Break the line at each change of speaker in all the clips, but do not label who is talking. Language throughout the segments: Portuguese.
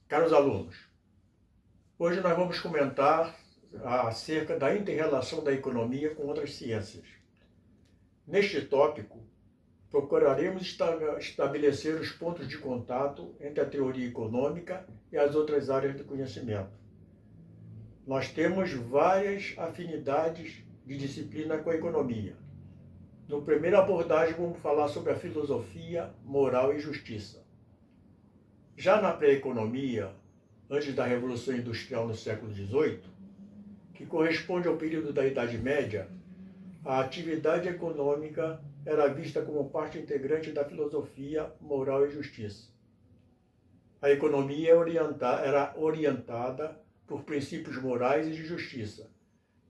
Caros alunos, hoje nós vamos comentar acerca da inter-relação da economia com outras ciências. Neste tópico, procuraremos estabelecer os pontos de contato entre a teoria econômica e as outras áreas do conhecimento. Nós temos várias afinidades de disciplina com a economia. No primeira abordagem, vamos falar sobre a filosofia, moral e justiça. Já na pré-economia, antes da Revolução Industrial no século XVIII, que corresponde ao período da Idade Média, a atividade econômica era vista como parte integrante da filosofia, moral e justiça. A economia era orientada por princípios morais e de justiça.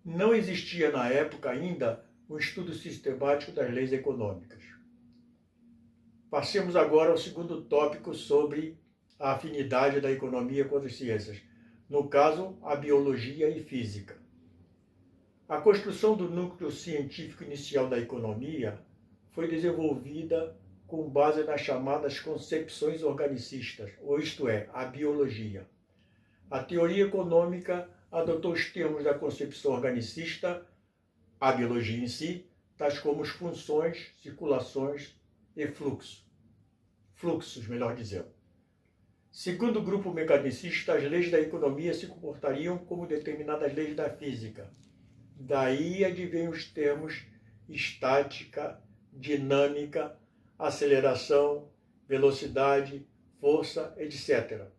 Não existia na época ainda um estudo sistemático das leis econômicas. Passemos agora ao segundo tópico sobre a afinidade da economia com outras ciências, no caso, a biologia e física. A construção do núcleo científico inicial da economia foi desenvolvida com base nas chamadas concepções organicistas, ou isto é, a biologia. A teoria econômica adotou os termos da concepção organicista, a biologia em si, tais como as funções, circulações e fluxos, melhor dizendo. Segundo o grupo mecanicista, as leis da economia se comportariam como determinadas leis da física. Daí advêm os termos estática, dinâmica, aceleração, velocidade, força, etc.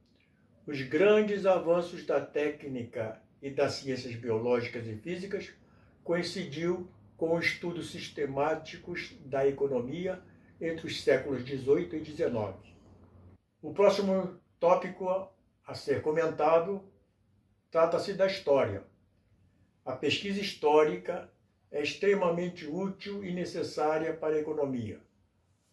Os grandes avanços da técnica e das ciências biológicas e físicas coincidiu com estudos sistemáticos da economia entre os séculos XVIII e XIX. O próximo tópico a ser comentado trata-se da história. A pesquisa histórica é extremamente útil e necessária para a economia,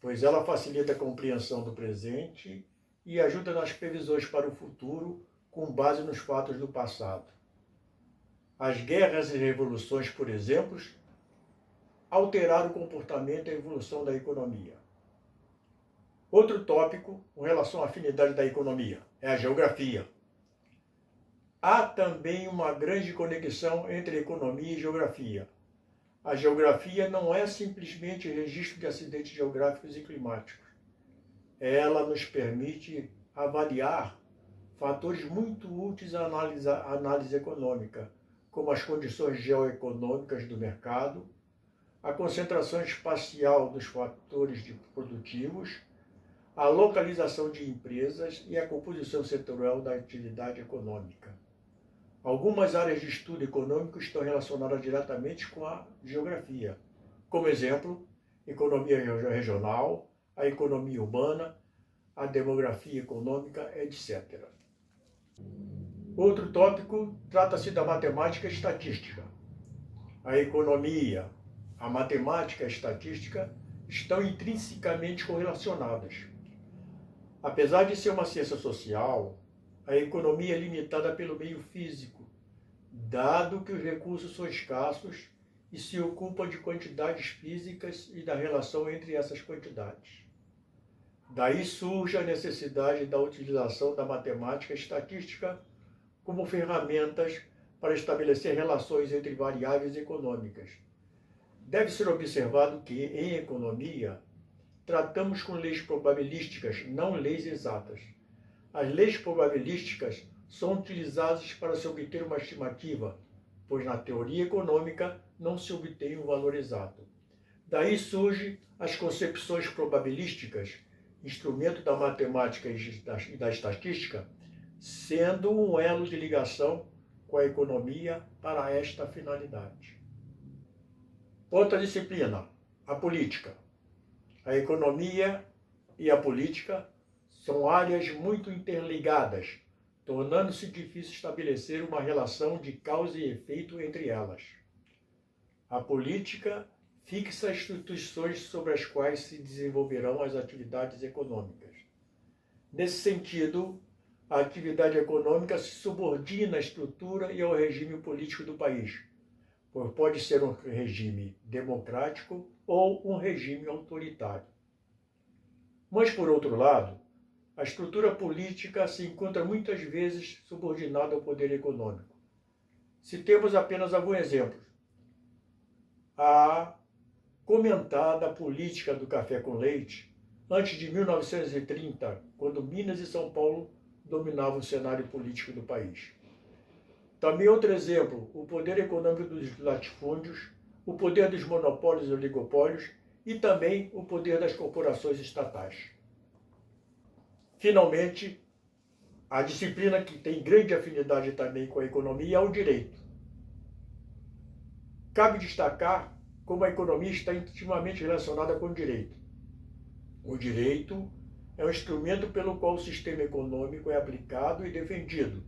pois ela facilita a compreensão do presente e ajuda nas previsões para o futuro com base nos fatos do passado. As guerras e revoluções, por exemplo, alteraram o comportamento e a evolução da economia. Outro tópico com relação à afinidade da economia é a geografia. Há também uma grande conexão entre economia e geografia. A geografia não é simplesmente registro de acidentes geográficos e climáticos. Ela nos permite avaliar fatores muito úteis à análise econômica, como as condições geoeconômicas do mercado, a concentração espacial dos fatores produtivos, a localização de empresas e a composição setorial da atividade econômica. Algumas áreas de estudo econômico estão relacionadas diretamente com a geografia. Como exemplo, economia regional, a economia urbana, a demografia econômica, etc. Outro tópico trata-se da matemática e estatística. A economia, a matemática e a estatística estão intrinsecamente correlacionadas. Apesar de ser uma ciência social, a economia é limitada pelo meio físico, dado que os recursos são escassos e se ocupa de quantidades físicas e da relação entre essas quantidades. Daí surge a necessidade da utilização da matemática e estatística como ferramentas para estabelecer relações entre variáveis econômicas. Deve ser observado que, em economia, tratamos com leis probabilísticas, não leis exatas. As leis probabilísticas são utilizadas para se obter uma estimativa, pois na teoria econômica não se obtém um valor exato. Daí surgem as concepções probabilísticas, instrumento da matemática e da estatística, sendo um elo de ligação com a economia para esta finalidade. Outra disciplina, a política. A economia e a política são áreas muito interligadas, tornando-se difícil estabelecer uma relação de causa e efeito entre elas. A política fixa instituições sobre as quais se desenvolverão as atividades econômicas. Nesse sentido, a atividade econômica se subordina à estrutura e ao regime político do país, pois pode ser um regime democrático ou um regime autoritário. Mas, por outro lado, a estrutura política se encontra muitas vezes subordinada ao poder econômico. Citemos apenas alguns exemplos. A comentada política do café com leite, antes de 1930, quando Minas e São Paulo dominavam o cenário político do país. Também outro exemplo, o poder econômico dos latifúndios, o poder dos monopólios e oligopólios e também o poder das corporações estatais. Finalmente, a disciplina que tem grande afinidade também com a economia é o direito. Cabe destacar como a economia está intimamente relacionada com o direito. O direito é um instrumento pelo qual o sistema econômico é aplicado e defendido,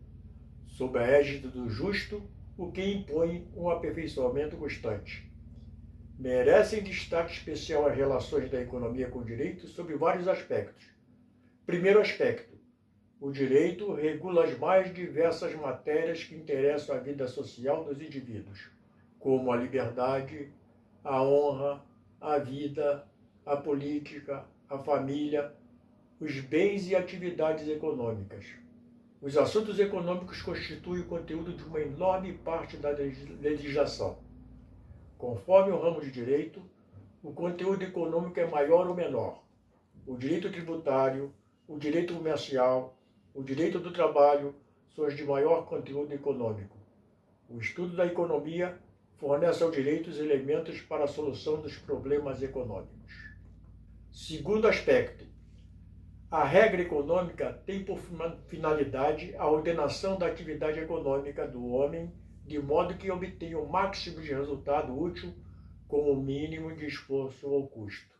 sob a égide do justo, o que impõe um aperfeiçoamento constante. Merecem destaque especial as relações da economia com o direito sob vários aspectos. Primeiro aspecto, o direito regula as mais diversas matérias que interessam a vida social dos indivíduos, como a liberdade, a honra, a vida, a política, a família, os bens e atividades econômicas. Os assuntos econômicos constituem o conteúdo de uma enorme parte da legislação. Conforme o ramo de direito, o conteúdo econômico é maior ou menor. O direito tributário, o direito comercial, o direito do trabalho são os de maior conteúdo econômico. O estudo da economia fornece ao direito os elementos para a solução dos problemas econômicos. Segundo aspecto, a regra econômica tem por finalidade a ordenação da atividade econômica do homem de modo que obtenha o máximo de resultado útil com o mínimo de esforço ou custo.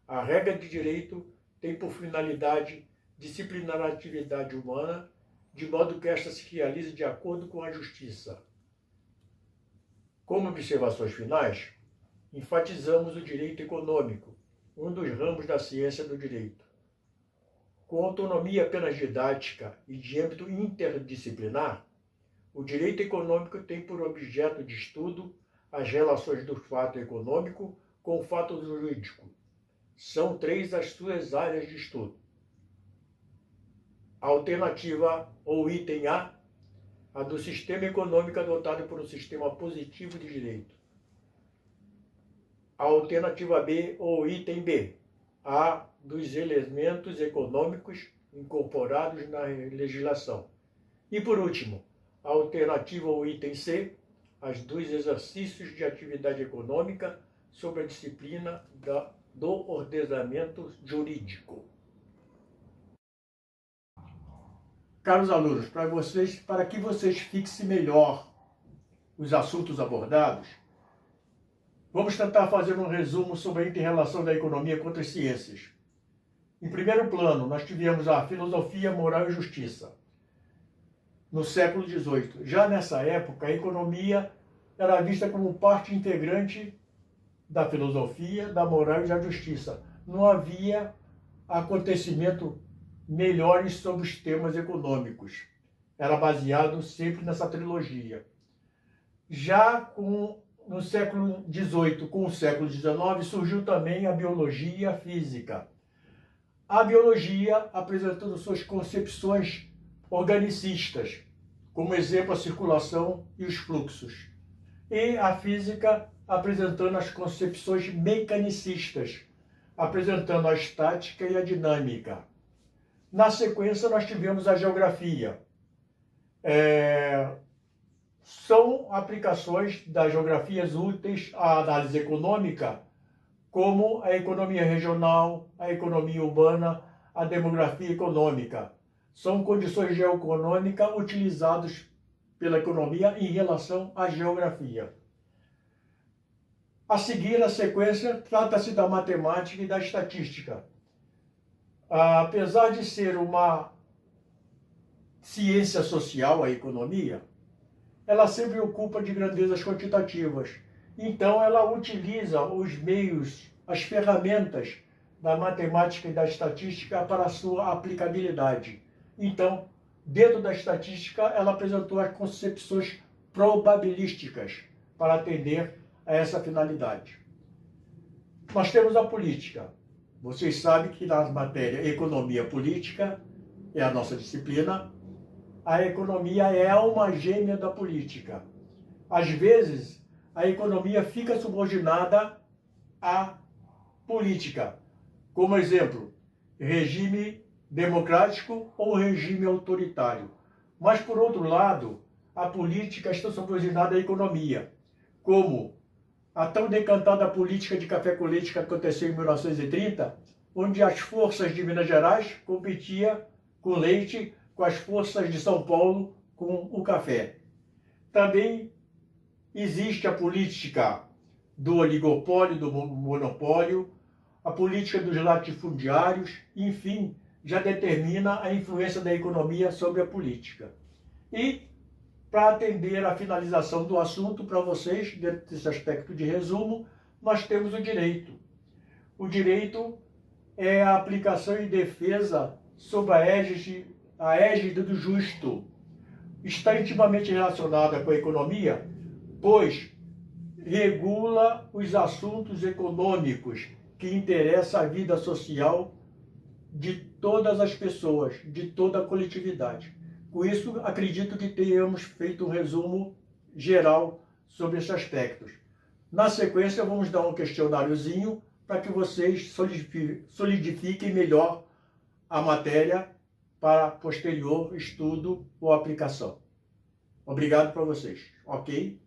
A regra de direito tem por finalidade disciplinar a atividade humana de modo que esta se realize de acordo com a justiça. Como observações finais, enfatizamos o direito econômico, um dos ramos da ciência do direito. Com autonomia apenas didática e de âmbito interdisciplinar, o direito econômico tem por objeto de estudo as relações do fato econômico com o fato jurídico. São três as suas áreas de estudo. A alternativa ou item A, a do sistema econômico adotado por um sistema positivo de direito. A alternativa B ou item B, a dos elementos econômicos incorporados na legislação. E por último, a alternativa ou item C, as dos exercícios de atividade econômica sob a disciplina do ordenamento jurídico. Caros alunos, para que vocês fixem melhor os assuntos abordados, vamos tentar fazer um resumo sobre a inter-relação da economia com outras ciências. Em primeiro plano, nós tivemos a filosofia, moral e justiça, no século XVIII. Já nessa época, a economia era vista como parte integrante da filosofia, da moral e da justiça. Não havia acontecimento melhores sobre os temas econômicos. Era baseado sempre nessa trilogia. Já no século XVIII, com o século XIX, surgiu também a biologia e a física. A biologia apresentando suas concepções organicistas, como exemplo a circulação e os fluxos. E a física apresentando as concepções mecanicistas, apresentando a estática e a dinâmica. Na sequência, nós tivemos a geografia. São aplicações das geografias úteis à análise econômica, como a economia regional, a economia urbana, a demografia econômica. São condições geoeconômicas utilizadas pela economia em relação à geografia. A seguir, a sequência, trata-se da matemática e da estatística. Apesar de ser uma ciência social, a economia, ela sempre ocupa de grandezas quantitativas. Então, ela utiliza os meios, as ferramentas da matemática e da estatística para a sua aplicabilidade. Então, dentro da estatística, ela apresentou as concepções probabilísticas para atender a essa finalidade. Nós temos a política. Vocês sabem que na matéria economia política, é a nossa disciplina, a economia é a alma gêmea da política. Às vezes, a economia fica subordinada à política. Como exemplo, regime democrático ou regime autoritário. Mas, por outro lado, a política está subordinada à economia, como a tão decantada política de café com leite que aconteceu em 1930, onde as forças de Minas Gerais competiam com leite com as forças de São Paulo com o café. Também existe a política do oligopólio, do monopólio, a política dos latifundiários, enfim, já determina a influência da economia sobre a política. E, para atender à finalização do assunto para vocês, dentro desse aspecto de resumo, nós temos o direito. O direito é a aplicação e defesa sob a égide do justo. Está intimamente relacionada com a economia, pois regula os assuntos econômicos que interessam a vida social de todas as pessoas, de toda a coletividade. Com isso, acredito que tenhamos feito um resumo geral sobre esses aspectos. Na sequência, vamos dar um questionáriozinho para que vocês solidifiquem melhor a matéria para posterior estudo ou aplicação. Obrigado para vocês, ok?